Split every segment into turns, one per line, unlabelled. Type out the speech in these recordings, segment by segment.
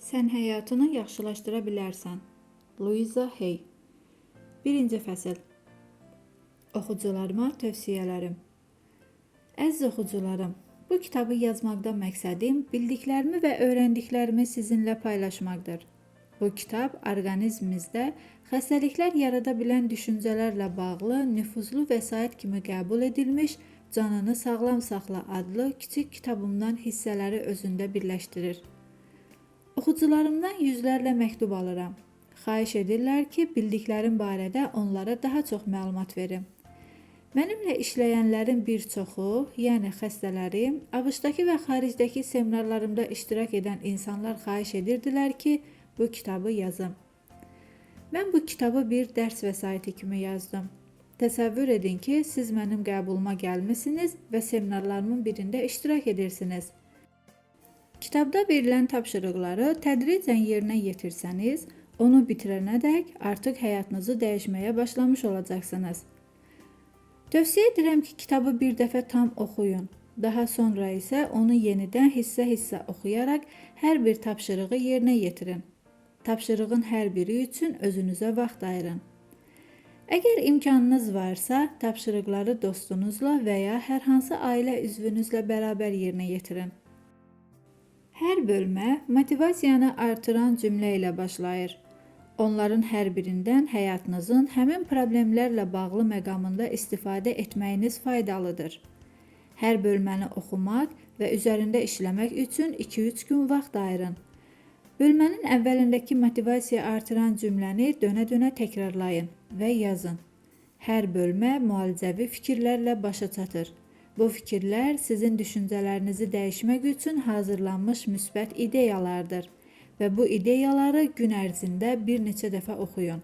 Sən həyatını yaxşılaşdıra bilərsən. Louisa Hay. 1-ci fəsil. Oxucularıma tövsiyələrim. Əziz oxucularım, bu kitabı yazmaqda məqsədim bildiklərimi və öyrəndiklərimi sizinlə paylaşmaqdır. Bu kitab orqanizmimizdə xəstəliklər yarada bilən düşüncələrlə bağlı nüfuzlu vəsait kimi qəbul edilmiş Canını Sağlam Saxla adlı kiçik kitabımdan hissələri özündə birləşdirir. Oxucularımdan yüzlərlə məktub alıram. Xahiş edirlər ki, bildiklərim barədə onlara daha çox məlumat verim. Mənimlə işləyənlərin bir çoxu, yəni xəstələrim, ABŞ-dakı və xaricdəki seminarlarımda iştirak edən insanlar xahiş edirdilər ki, bu kitabı yazım. Mən bu kitabı bir dərs vəsaiti kimi yazdım. Təsəvvür edin ki, siz mənim qəbuluma gəlmisiniz və seminarlarımın birində iştirak edirsiniz. Kitabda verilən tapşırıqları tədricən yerinə yetirsəniz, onu bitirənədək artıq həyatınızı dəyişməyə başlamış olacaqsınız. Tövsiyə edirəm ki, kitabı bir dəfə tam oxuyun. Daha sonra isə onu yenidən hissə-hissə oxuyaraq hər bir tapşırığı yerinə yetirin. Tapşırığın hər biri üçün özünüzə vaxt ayırın. Əgər imkanınız varsa, tapşırıqları dostunuzla və ya hər hansı ailə üzvünüzlə bərabər yerinə yetirin. Hər bölmə motivasiyanı artıran cümlə ilə başlayır. Onların hər birindən həyatınızın həmin problemlərlə bağlı məqamında istifadə etməyiniz faydalıdır. Hər bölməni oxumaq və üzərində işləmək üçün 2-3 gün vaxt ayırın. Bölmənin əvvəlindəki motivasiya artıran cümləni dönə-dönə təkrarlayın və yazın. Hər bölmə müalicəvi fikirlərlə başa çatır. Bu fikirlər sizin düşüncələrinizi dəyişmək üçün hazırlanmış müsbət ideyalardır və bu ideyaları gün ərzində bir neçə dəfə oxuyun.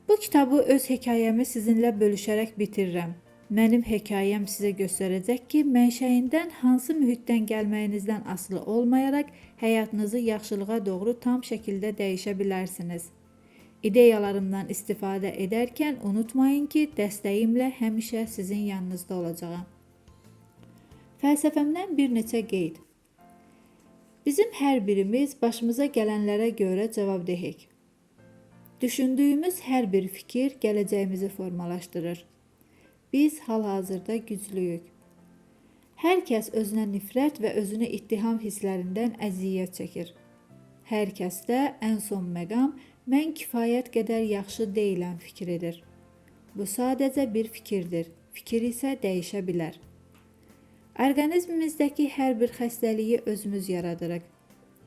Bu kitabı öz hekayəmi sizinlə bölüşərək bitirirəm. Mənim hekayəm sizə göstərəcək ki, mənşəyindən hansı mühitdən gəlməyinizdən asılı olmayaraq həyatınızı yaxşılığa doğru tam şəkildə dəyişə bilərsiniz. İdeyalarımdan istifadə edərkən unutmayın ki, dəstəyimlə həmişə sizin yanınızda olacağam. Fəlsəfəmdən bir neçə qeyd. Bizim hər birimiz başımıza gələnlərə görə cavabdehik. Düşündüyümüz hər bir fikir gələcəyimizi formalaşdırır. Biz hal-hazırda güclüyük. Hər kəs özünə nifrət və özünü ittiham hisslərindən əziyyət çəkir. Hər kəsdə ən son məqam mən kifayət qədər yaxşı deyiləm fikridir. Bu sadəcə bir fikirdir. Fikir isə dəyişə bilər. Orqanizmimizdəki hər bir xəstəliyi özümüz yaradırıq.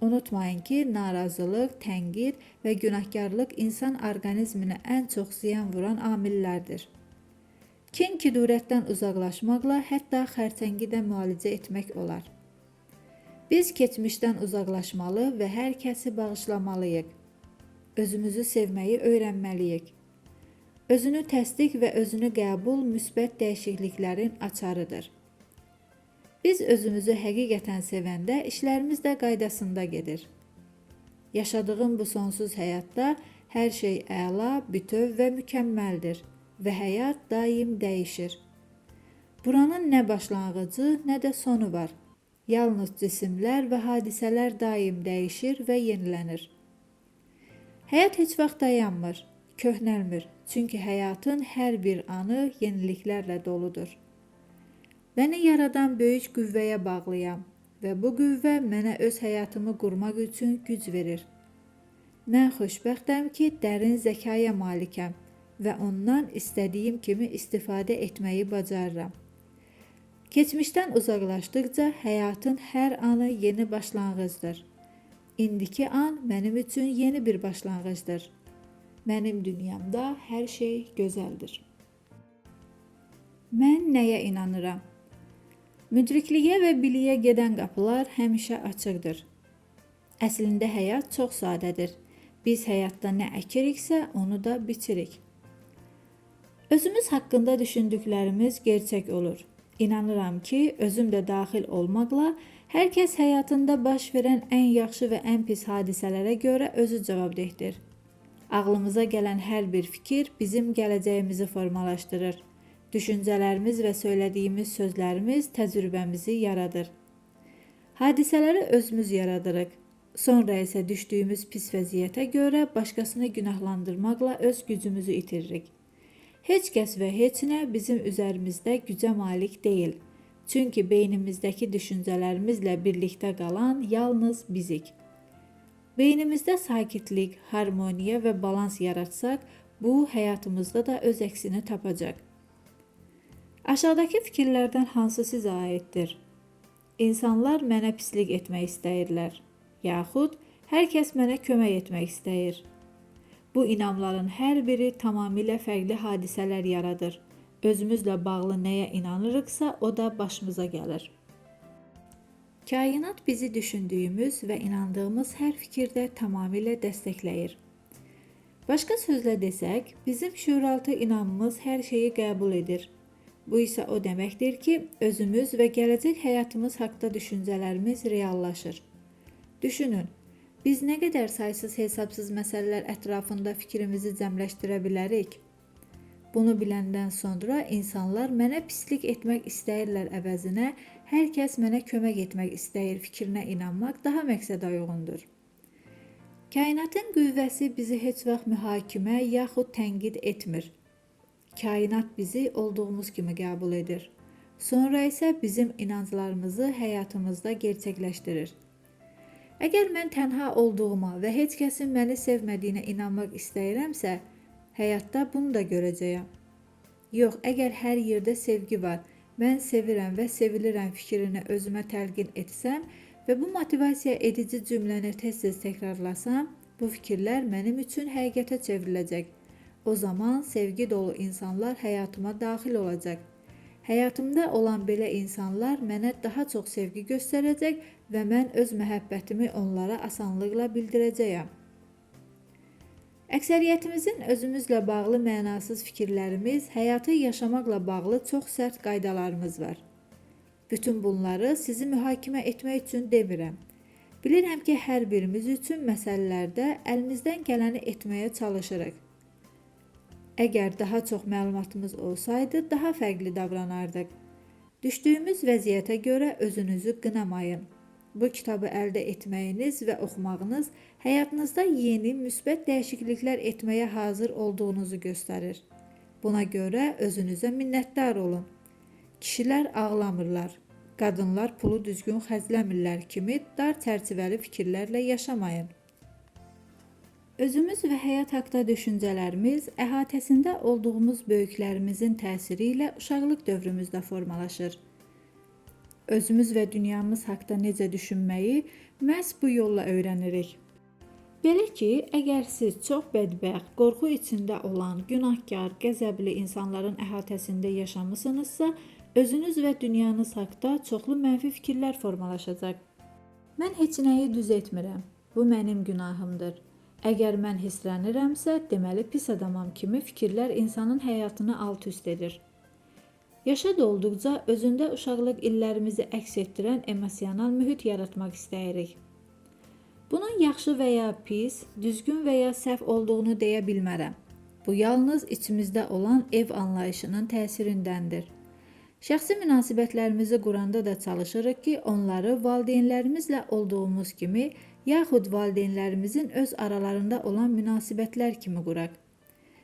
Unutmayın ki, narazılıq, tənqid və günahkarlıq insan orqanizminə ən çox ziyan vuran amillərdir. Kin-kudurətdən uzaqlaşmaqla hətta xərçəngi də müalicə etmək olar. Biz keçmişdən uzaqlaşmalı və hər kəsi bağışlamalıyıq. Özümüzü sevməyi öyrənməliyik. Özünü təsdiq və özünü qəbul müsbət dəyişikliklərin açarıdır. Biz özümüzü həqiqətən sevəndə işlərimiz də qaydasında gedir. Yaşadığım bu sonsuz həyatda hər şey əla, bütöv və mükəmməldir və həyat daim dəyişir. Buranın nə başlanğıcı, nə də sonu var. Yalnız cisimlər və hadisələr daim dəyişir və yenilənir. Həyat heç vaxt dayanmır, köhnəlmir, çünki həyatın hər bir anı yeniliklərlə doludur. Məni yaradan böyük qüvvəyə bağlıyam və bu qüvvə mənə öz həyatımı qurmaq üçün güc verir. Mən xoşbəxtəm ki, dərin zəkaya malikəm və ondan istədiyim kimi istifadə etməyi bacarıram. Keçmişdən uzaqlaşdıqca həyatın hər anı yeni başlanğıcdır. İndiki an mənim üçün yeni bir başlanğıcdır. Mənim dünyamda hər şey gözəldir. Mən nəyə inanıram? Müdrikliyə və biliyə gedən qapılar həmişə açıqdır. Əslində həyat çox sadədir. Biz həyatda nə əkiriksə, onu da bitirik. Özümüz haqqında düşündüklərimiz gerçək olur. İnanıram ki, özüm də daxil olmaqla hər kəs həyatında baş verən ən yaxşı və ən pis hadisələrə görə özü cavabdehdir. Ağlımıza gələn hər bir fikir bizim gələcəyimizi formalaşdırır. Düşüncələrimiz və söylədiyimiz sözlərimiz təcrübəmizi yaradır. Hadisələri özümüz yaradırıq. Sonra isə düşdüyümüz pis vəziyyətə görə başqasını günahlandırmaqla öz gücümüzü itiririk. Heç kəs və heç nə bizim üzərimizdə gücə malik deyil. Çünki beynimizdəki düşüncələrimizlə birlikdə qalan yalnız bizik. Beynimizdə sakitlik, harmoniya və balans yaratsaq, bu həyatımızda da öz əksini tapacaq. Aşağıdakı fikirlərdən hansı sizə aiddir? İnsanlar mənə pislik etmək istəyirlər. Yaxud hər kəs mənə kömək etmək istəyir. Bu inamların hər biri tamamilə fərqli hadisələr yaradır. Özümüzlə bağlı nəyə inanırıqsa, o da başımıza gəlir. Kainat bizi düşündüyümüz və inandığımız hər fikirdə tamamilə dəstəkləyir. Başqa sözlə desək, bizim şüuraltı inamımız hər şeyi qəbul edir. Bu isə o deməkdir ki, özümüz və gələcək həyatımız haqqında düşüncələrimiz reallaşır. Düşünün, biz nə qədər saysız-hesabsız məsələlər ətrafında fikrimizi cəmləşdirə bilərik? Bunu biləndən sonra insanlar mənə pislik etmək istəyirlər əvəzinə, hər kəs mənə kömək etmək istəyir fikrinə inanmaq daha məqsədə uyğundur. Kainatın qüvvəsi bizi heç vaxt mühakimə yaxud tənqid etmir. Kainat bizi olduğumuz kimi qəbul edir. Sonra isə bizim inanclarımızı həyatımızda gerçəkləşdirir. Əgər mən tənha olduğuma və heç kəsin məni sevmədiyinə inanmaq istəyirəmsə, həyatda bunu da görəcəyəm. Yox, əgər hər yerdə sevgi var, mən sevirəm və sevilirəm fikrini özümə təlqin etsəm və bu motivasiya edici cümləni tez-tez təkrarlasam, bu fikirlər mənim üçün həqiqətə çevriləcək. O zaman sevgi dolu insanlar həyatıma daxil olacaq. Həyatımda olan belə insanlar mənə daha çox sevgi göstərəcək və mən öz məhəbbətimi onlara asanlıqla bildirəcəyəm. Əksəriyyətimizin özümüzlə bağlı mənasız fikirlərimiz, həyatı yaşamaqla bağlı çox sərt qaydalarımız var. Bütün bunları sizi mühakimə etmək üçün demirəm. Bilirəm ki, hər birimiz üçün məsələlərdə əlimizdən gələni etməyə çalışırıq. Əgər daha çox məlumatımız olsaydı, daha fərqli davranardıq. Düşdüyümüz vəziyyətə görə özünüzü qınamayın. Bu kitabı əldə etməyiniz və oxumağınız həyatınızda yeni, müsbət dəyişikliklər etməyə hazır olduğunuzu göstərir. Buna görə özünüzə minnətdar olun. Kişilər ağlamırlar, qadınlar pulu düzgün xərcləmirlər kimi dar çərçivəli fikirlərlə yaşamayın. Özümüz və həyat haqqında düşüncələrimiz əhatəsində olduğumuz böyüklərimizin təsiri ilə uşaqlıq dövrümüzdə formalaşır. Özümüz və dünyamız haqqında necə düşünməyi məhz bu yolla öyrənirik. Belə ki, əgər siz çox bədbəxt, qorxu içində olan, günahkar, qəzəbli insanların əhatəsində yaşamısınızsa, özünüz və dünyanız haqqında çoxlu mənfi fikirlər formalaşacaq. Mən heç nəyi düz etmirəm. Bu mənim günahımdır. Əgər mən hisslənirəmsə, deməli pis adamam kimi fikirlər insanın həyatını alt-üst edir. Yaşa dolduqca özündə uşaqlıq illərimizi əks etdirən emosional mühit yaratmaq istəyirik. Bunun yaxşı və ya pis, düzgün və ya səhv olduğunu deyə bilmərəm. Bu yalnız içimizdə olan ev anlayışının təsirindəndir. Şəxsi münasibətlərimizi quranda da çalışırıq ki, onları valideynlərimizlə olduğumuz kimi, yaxud valideynlərimizin öz aralarında olan münasibətlər kimi quraq.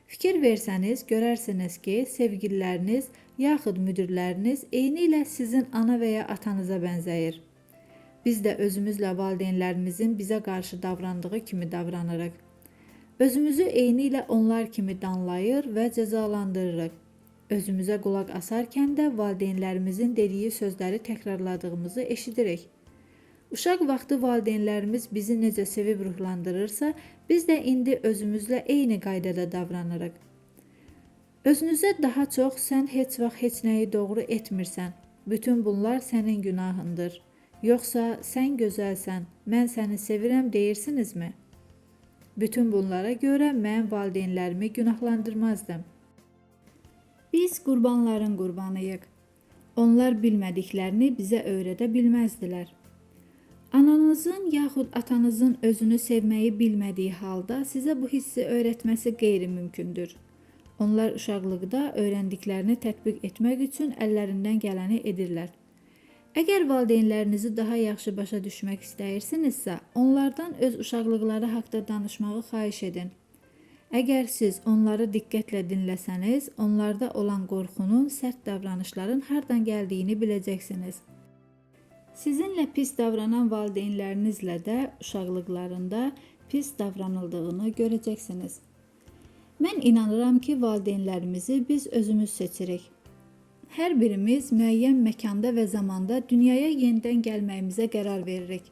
Fikir versəniz, görərsiniz ki, sevgililəriniz, yaxud müdirləriniz eynilə sizin ana və ya atanıza bənzəyir. Biz də özümüzlə valideynlərimizin bizə qarşı davrandığı kimi davranırıq. Özümüzü eynilə onlar kimi danlayır və cəzalandırırıq. Özümüzə qulaq asarkən də valideynlərimizin dediyi sözləri təkrarladığımızı eşidirik. Uşaq vaxtı valideynlərimiz bizi necə sevib ruhlandırırsa, biz də indi özümüzlə eyni qaydada davranırıq. Özünüzə daha çox sən heç vaxt heç nəyi doğru etmirsən. Bütün bunlar sənin günahındır. Yoxsa sən gözəlsən, mən səni sevirəm deyirsinizmi? Bütün bunlara görə mən valideynlərimi günahlandırmazdım. Biz qurbanların qurbanıyıq. Onlar bilmədiklərini bizə öyrədə bilməzdilər. Ananızın yaxud atanızın özünü sevməyi bilmədiyi halda sizə bu hissi öyrətməsi qeyri-mümkündür. Onlar uşaqlıqda öyrəndiklərini tətbiq etmək üçün əllərindən gələni edirlər. Əgər valideynlərinizi daha yaxşı başa düşmək istəyirsinizsə, onlardan öz uşaqlıqları haqqında danışmağı xahiş edin. Əgər siz onları diqqətlə dinləsəniz, onlarda olan qorxunun, sərt davranışların hardan gəldiyini biləcəksiniz. Sizinlə pis davranan valideynlərinizlə də uşaqlıqlarında pis davranıldığını görəcəksiniz. Mən inanıram ki, valideynlərimizi biz özümüz seçirik. Hər birimiz müəyyən məkanda və zamanda dünyaya yenidən gəlməyimizə qərar veririk.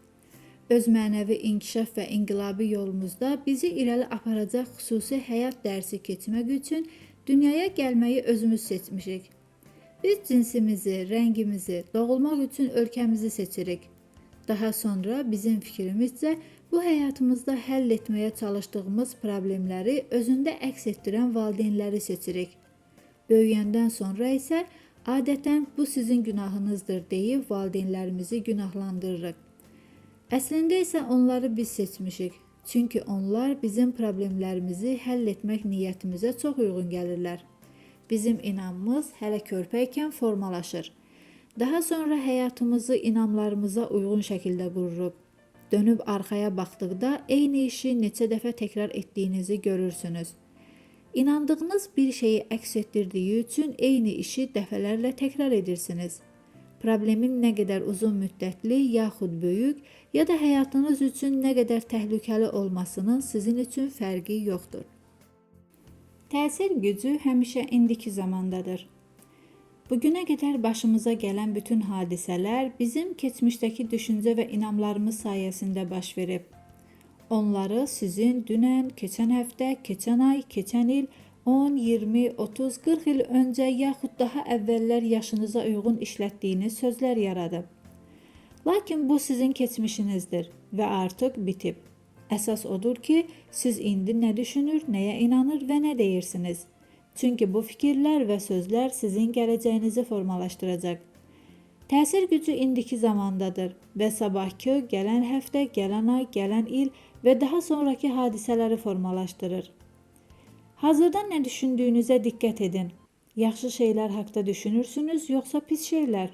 Öz mənəvi inkişaf və inqilabi yolumuzda bizi irəli aparacaq xüsusi həyat dərsi keçmək üçün dünyaya gəlməyi özümüz seçmişik. Biz cinsimizi, rəngimizi, doğulmaq üçün ölkəmizi seçirik. Daha sonra bizim fikrimizcə bu həyatımızda həll etməyə çalışdığımız problemləri özündə əks etdirən valideynləri seçirik. Böyüyəndən sonra isə adətən bu sizin günahınızdır deyib valideynlərimizi günahlandırırıq. Əslində isə onları biz seçmişik. Çünki onlar bizim problemlərimizi həll etmək niyyətimizə çox uyğun gəlirlər. Bizim inamımız hələ körpəykən formalaşır. Daha sonra həyatımızı inamlarımıza uyğun şəkildə qururuq. Dönüb arxaya baxdıqda eyni işi neçə dəfə təkrar etdiyinizi görürsünüz. İnandığınız bir şeyi əks etdirdiyi üçün eyni işi dəfələrlə təkrar edirsiniz. Problemin nə qədər uzun müddətli, yaxud böyük, ya da həyatınız üçün nə qədər təhlükəli olmasının sizin üçün fərqi yoxdur. Təsir gücü həmişə indiki zamandadır. Bugünə qədər başımıza gələn bütün hadisələr bizim keçmişdəki düşüncə və inamlarımız sayəsində baş verib. Onları sizin dünən, keçən həftə, keçən ay, keçən il, 10, 20, 30, 40 il öncə yaxud daha əvvəllər yaşınıza uyğun işlətdiyiniz sözlər yaradıb. Lakin bu sizin keçmişinizdir və artıq bitib. Əsas odur ki, siz indi nə düşünür, nəyə inanır və nə deyirsiniz. Çünki bu fikirlər və sözlər sizin gələcəyinizi formalaşdıracaq. Təsir gücü indiki zamandadır və sabahkı, gələn həftə, gələn ay, gələn il və daha sonraki hadisələri formalaşdırır. Hazırda nə düşündüyünüzə diqqət edin. Yaxşı şeylər haqqında düşünürsünüz, yoxsa pis şeylər?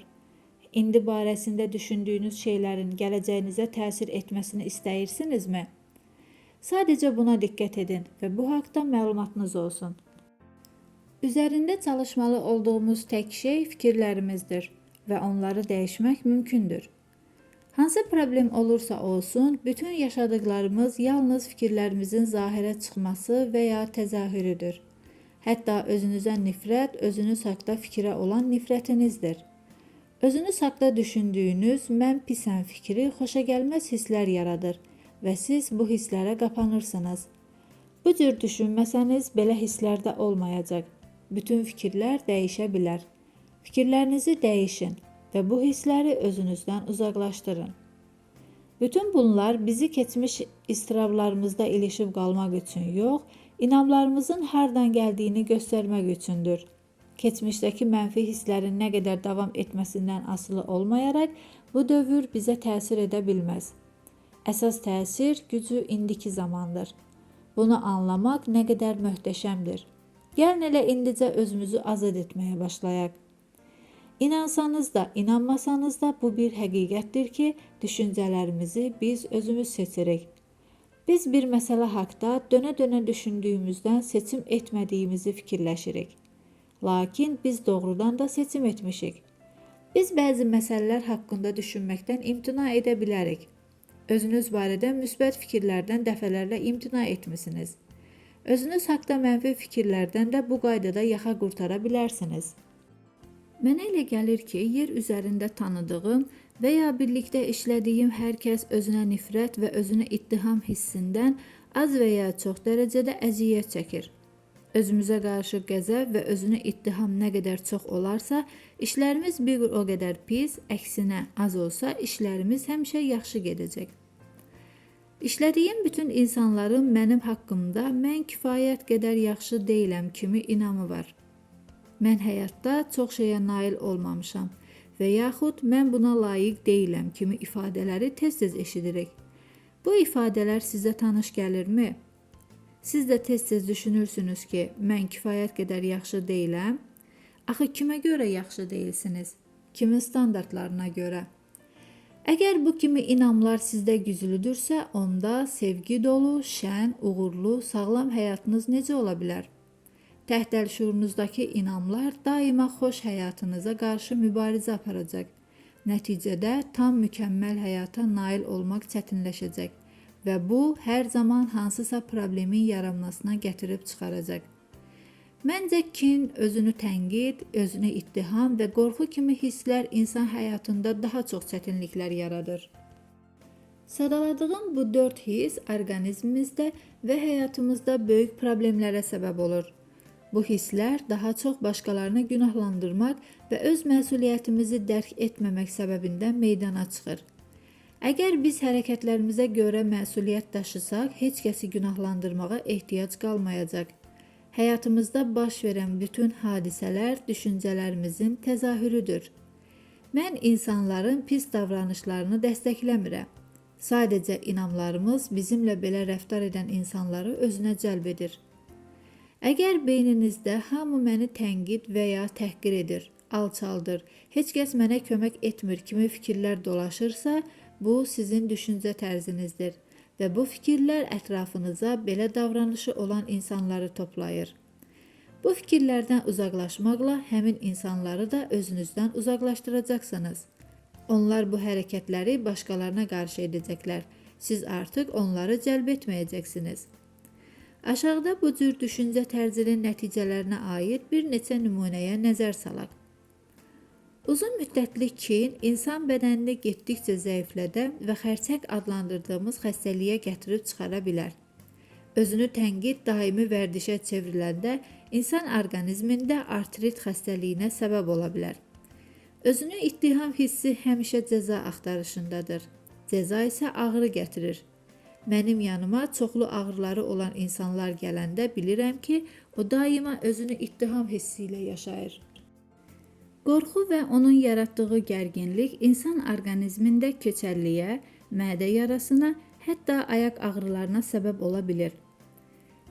İndi barəsində düşündüyünüz şeylərin gələcəyinizə təsir etməsini istəyirsinizmi? Sadəcə buna diqqət edin və bu haqqda məlumatınız olsun. Üzərində çalışmalı olduğumuz tək şey fikirlərimizdir və onları dəyişmək mümkündür. Hansı problem olursa olsun, bütün yaşadıqlarımız yalnız fikirlərimizin zahirə çıxması və ya təzahürüdür. Hətta özünüzə nifrət, özünüz haqda fikrə olan nifrətinizdir. Özünüz haqda düşündüyünüz mən pisəm fikri xoşagəlməz hisslər yaradır və siz bu hisslərə qapanırsınız. Bu cür düşünməsəniz, belə hisslər də olmayacaq. Bütün fikirlər dəyişə bilər. Fikirlərinizi dəyişin və bu hissləri özünüzdən uzaqlaşdırın. Bütün bunlar bizi keçmiş istirablarımızda ilişib qalmaq üçün yox, inamlarımızın hardan gəldiyini göstərmək üçündür. Keçmişdəki mənfi hisslərin nə qədər davam etməsindən asılı olmayaraq, bu dövr bizə təsir edə bilməz. Əsas təsir gücü indiki zamandır. Bunu anlamaq nə qədər möhtəşəmdir. Gəlin elə indicə özümüzü azad etməyə başlayaq. İnansanız da, inanmasanız da bu bir həqiqətdir ki, düşüncələrimizi biz özümüz seçirik. Biz bir məsələ haqqda dönə-dönə düşündüyümüzdən seçim etmədiyimizi fikirləşirik. Lakin biz doğrudan da seçim etmişik. Biz bəzi məsələlər haqqında düşünməkdən imtina edə bilərik. Özünüz barədə müsbət fikirlərdən dəfələrlə imtina etmisiniz. Özünüz haqda mənfi fikirlərdən də bu qaydada yaxa qurtara bilərsiniz. Mənə elə gəlir ki, yer üzərində tanıdığım və ya birlikdə işlədiyim hər kəs özünə nifrət və özünə ittiham hissindən az və ya çox dərəcədə əziyyət çəkir. Özümüzə qarşı qəzəb və özünə ittiham nə qədər çox olarsa, işlərimiz bir o qədər pis, əksinə az olsa, işlərimiz həmişə yaxşı gedəcək. İşlədiyim bütün insanların mənim haqqımda mən kifayət qədər yaxşı deyiləm kimi inamı var. Mən həyatda çox şeyə nail olmamışam və yaxud mən buna layiq deyiləm kimi ifadələri tez-tez eşidirik. Bu ifadələr sizə tanış gəlirmi? Siz də tez-tez düşünürsünüz ki, mən kifayət qədər yaxşı deyiləm. Axı kimə görə yaxşı deyilsiniz? kimin standartlarına görə. Əgər bu kimi inamlar sizdə güclüdürsə, onda sevgi dolu, şən, uğurlu, sağlam həyatınız necə ola bilər? Təhdəl şuurunuzdakı inamlar daima xoş həyatınıza qarşı mübarizə aparacaq. Nəticədə tam mükəmməl həyata nail olmaq çətinləşəcək və bu hər zaman hansısa problemin yaranmasına gətirib çıxaracaq. Məncə kin, özünü tənqid, özünü ittiham və qorxu kimi hisslər insan həyatında daha çox çətinliklər yaradır. Sadaladığım bu 4 his orqanizmimizdə və həyatımızda böyük problemlərə səbəb olur. Bu hisslər daha çox başqalarını günahlandırmaq və öz məsuliyyətimizi dərk etməmək səbəbindən meydana çıxır. Əgər biz hərəkətlərimizə görə məsuliyyət daşısaq, heç kəsi günahlandırmağa ehtiyac qalmayacaq. Həyatımızda baş verən bütün hadisələr düşüncələrimizin təzahürüdür. Mən insanların pis davranışlarını dəstəkləmirəm. Sadəcə inamlarımız bizimlə belə rəftar edən insanları özünə cəlb edir. Əgər beyninizdə hamı məni tənqid və ya təhqir edir, alçaldır, heç kəs mənə kömək etmir kimi fikirlər dolaşırsa, bu sizin düşüncə tərzinizdir və bu fikirlər ətrafınıza belə davranışı olan insanları toplayır. Bu fikirlərdən uzaqlaşmaqla həmin insanları da özünüzdən uzaqlaşdıracaqsınız. Onlar bu hərəkətləri başqalarına qarşı edəcəklər. Siz artıq onları cəlb etməyəcəksiniz. Aşağıda bu cür düşüncə tərzinin nəticələrinə aid bir neçə nümunəyə nəzər salaq. Uzun müddətli kin insan bədənini getdikcə zəiflədən və xərçəng adlandırdığımız xəstəliyə gətirib çıxara bilər. Özünü tənqid daimi vərdişə çevriləndə insan orqanizmində artrit xəstəliyinə səbəb ola bilər. Özünü ittiham hissi həmişə cəza axtarışındadır. Cəza isə ağrı gətirir. Mənim yanıma çoxlu ağrıları olan insanlar gələndə bilirəm ki, o daima özünü ittiham hissi ilə yaşayır. Qorxu və onun yaratdığı gərginlik insan orqanizmində köçərliyə, mədə yarasına, hətta ayaq ağrılarına səbəb ola bilir.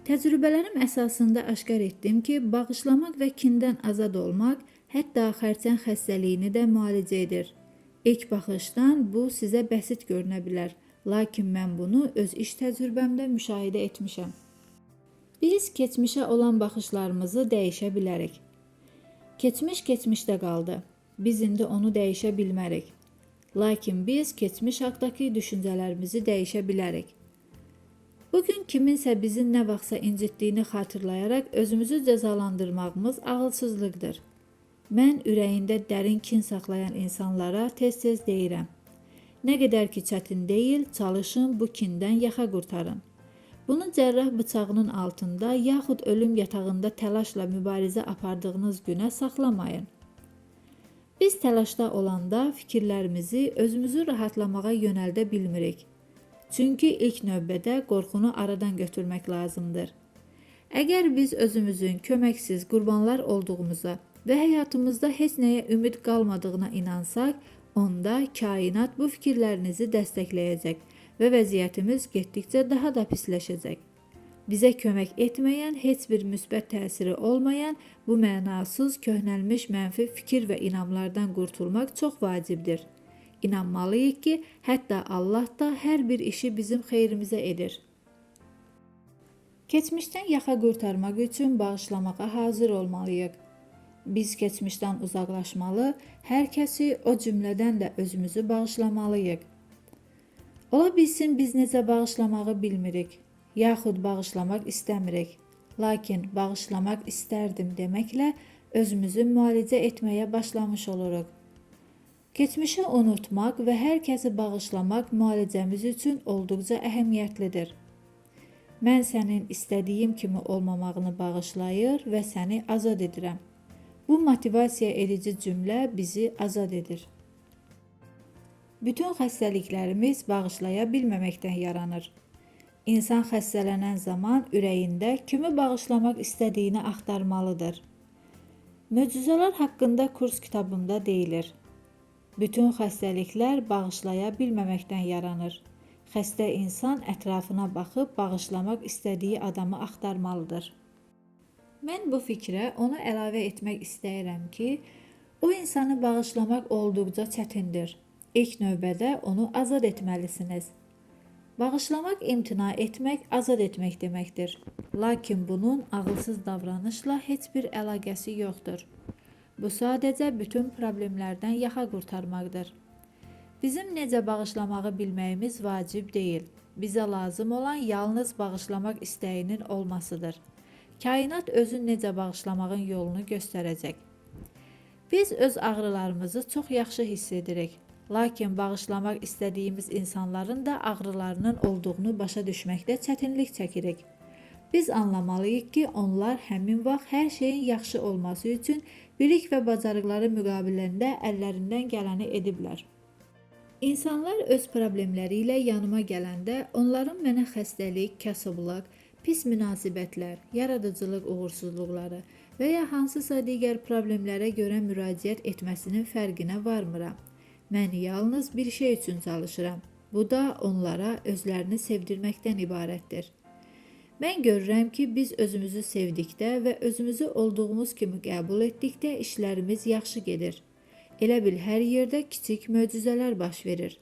Təcrübələrim əsasında aşkar etdim ki, bağışlamaq və kindən azad olmaq, hətta xərçəng xəstəliyini də müalicə edir. İlk baxışdan bu sizə bəsit görünə bilər, lakin mən bunu öz iş təcrübəmdə müşahidə etmişəm. Biz keçmişə olan baxışlarımızı dəyişə bilərik. Keçmiş keçmişdə qaldı. Biz indi onu dəyişə bilmərik. Lakin biz keçmiş haqqdakı düşüncələrimizi dəyişə bilərik. Bugün kiminsə bizi nə vaxtsa incitdiyini xatırlayaraq özümüzü cəzalandırmağımız ağılsızlıqdır. Mən ürəyində dərin kin saxlayan insanlara tez-tez deyirəm. Nə qədər ki çətin deyil, çalışın bu kindən yaxa qurtarın. Bunu cərrah bıçağının altında yaxud ölüm yatağında təlaşla mübarizə apardığınız günə saxlamayın. Biz təlaşda olanda fikirlərimizi özümüzü rahatlamağa yönəldə bilmirik. Çünki ilk növbədə qorxunu aradan götürmək lazımdır. Əgər biz özümüzün köməksiz qurbanlar olduğumuza və həyatımızda heç nəyə ümid qalmadığına inansaq, onda kainat bu fikirlərinizi dəstəkləyəcək və vəziyyətimiz getdikcə daha da pisləşəcək. Bizə kömək etməyən, heç bir müsbət təsiri olmayan bu mənasız, köhnəlmiş mənfi fikir və inamlardan qurtulmaq çox vacibdir. İnanmalıyıq ki, hətta Allah da hər bir işi bizim xeyrimizə edir. Keçmişdən yaxa qurtarmaq üçün bağışlamağa hazır olmalıyıq. Biz keçmişdən uzaqlaşmalı, hər kəsi o cümlədən də özümüzü bağışlamalıyıq. Ola bilsin biz necə bağışlamağı bilmirik, yaxud bağışlamaq istəmirik. Lakin bağışlamaq istərdim deməklə özümüzü müalicə etməyə başlamış oluruq. Keçmişi unutmaq və hər kəsi bağışlamaq müalicəmiz üçün olduqca əhəmiyyətlidir. Mən sənin istədiyim kimi olmamağını bağışlayır və səni azad edirəm. Bu motivasiya edici cümlə bizi azad edir. Bütün xəstəliklərimiz bağışlaya bilməməkdən yaranır. İnsan xəstələnən zaman ürəyində kimi bağışlamaq istədiyini axtarmalıdır. Möcüzələr haqqında kurs kitabımda deyilir. Bütün xəstəliklər bağışlaya bilməməkdən yaranır. Xəstə insan ətrafına baxıb bağışlamaq istədiyi adamı axtarmalıdır. Mən bu fikrə onu əlavə etmək istəyirəm ki, O insanı bağışlamaq olduqca çətindir. İlk növbədə onu azad etməlisiniz. Bağışlamaq imtina etmək, azad etmək deməkdir. Lakin bunun ağılsız davranışla heç bir əlaqəsi yoxdur. Bu sadəcə bütün problemlərdən yaxa qurtarmaqdır. Bizim necə bağışlamağı bilməyimiz vacib deyil. Bizə lazım olan yalnız bağışlamaq istəyinin olmasıdır. Kainat özü necə bağışlamağın yolunu göstərəcək. Biz öz ağrılarımızı çox yaxşı hiss edirik. Lakin bağışlamaq istədiyimiz insanların da ağrılarının olduğunu başa düşməkdə çətinlik çəkirik. Biz anlamalıyıq ki, onlar həmin vaxt hər şeyin yaxşı olması üçün bilik və bacarıqları müqabilində əllərindən gələni ediblər. İnsanlar öz problemləri ilə yanıma gələndə onların mənə xəstəlik, kasıblıq, pis münasibətlər, yaradıcılıq uğursuzluqları və ya hansısa digər problemlərə görə müraciət etməsinin fərqinə varmıram. Mən yalnız bir şey üçün çalışıram. Bu da onlara özlərini sevdirməkdən ibarətdir. Mən görürəm ki, biz özümüzü sevdikdə və özümüzü olduğumuz kimi qəbul etdikdə işlərimiz yaxşı gedir. Elə bil hər yerdə kiçik möcüzələr baş verir.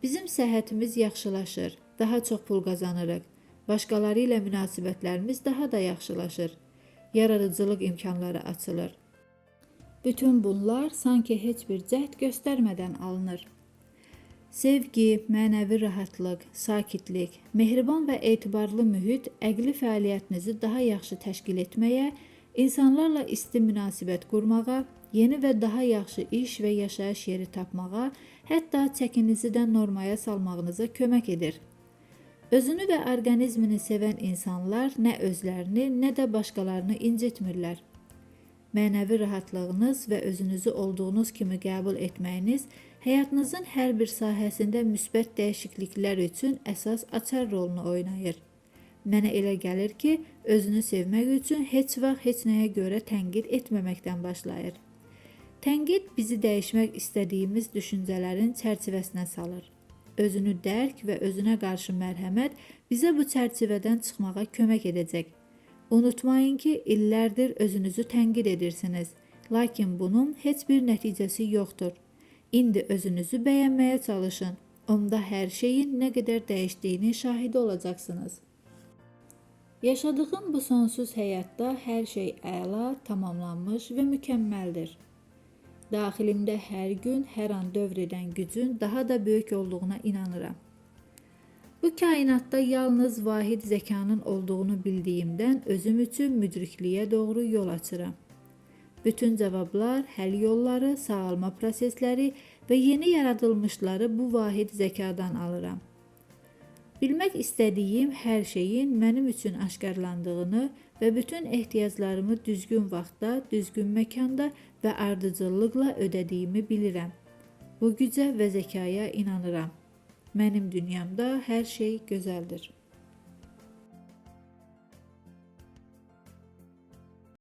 Bizim səhhətimiz yaxşılaşır, daha çox pul qazanırıq. Başqaları ilə münasibətlərimiz daha da yaxşılaşır. Yaradıcılıq imkanları açılır. Bütün bunlar sanki heç bir cəhd göstərmədən alınır. Sevgi, mənəvi rahatlıq, sakitlik, mehriban və etibarlı mühit əqli fəaliyyətinizi daha yaxşı təşkil etməyə, insanlarla isti münasibət qurmağa, yeni və daha yaxşı iş və yaşayış yeri tapmağa, hətta çəkinizi də normaya salmağınıza kömək edir. Özünü və orqanizmini sevən insanlar nə özlərini, nə də başqalarını incitmirlər. Mənəvi rahatlığınız və özünüzü olduğunuz kimi qəbul etməyiniz həyatınızın hər bir sahəsində müsbət dəyişikliklər üçün əsas açar rolunu oynayır. Mənə elə gəlir ki, özünü sevmək üçün heç vaxt heç nəyə görə tənqid etməməkdən başlayır. Tənqid bizi dəyişmək istədiyimiz düşüncələrin çərçivəsinə salır. Özünü dərk və özünə qarşı mərhəmət bizə bu çərçivədən çıxmağa kömək edəcək. Unutmayın ki, illərdir özünüzü tənqid edirsiniz, lakin bunun heç bir nəticəsi yoxdur. İndi özünüzü bəyənməyə çalışın, onda hər şeyin nə qədər dəyişdiyinin şahidi olacaqsınız. Yaşadığım bu sonsuz həyatda hər şey əla, tamamlanmış və mükəmməldir. Daxilimdə hər gün, hər an dövr edən gücün daha da böyük olduğuna inanıram. Bu kainatda yalnız vahid zəkanın olduğunu bildiyimdən özüm üçün müdrikliyə doğru yol açıram. Bütün cavablar, həll yolları, sağalma prosesləri və yeni yaradılmışları bu vahid zəkadan alıram. Bilmək istədiyim hər şeyin mənim üçün aşkarlandığını və bütün ehtiyaclarımı düzgün vaxtda, düzgün məkanda və ardıcıllıqla ödədiyimi bilirəm. Bu gücə və zəkaya inanıram. Mənim dünyamda hər şey gözəldir.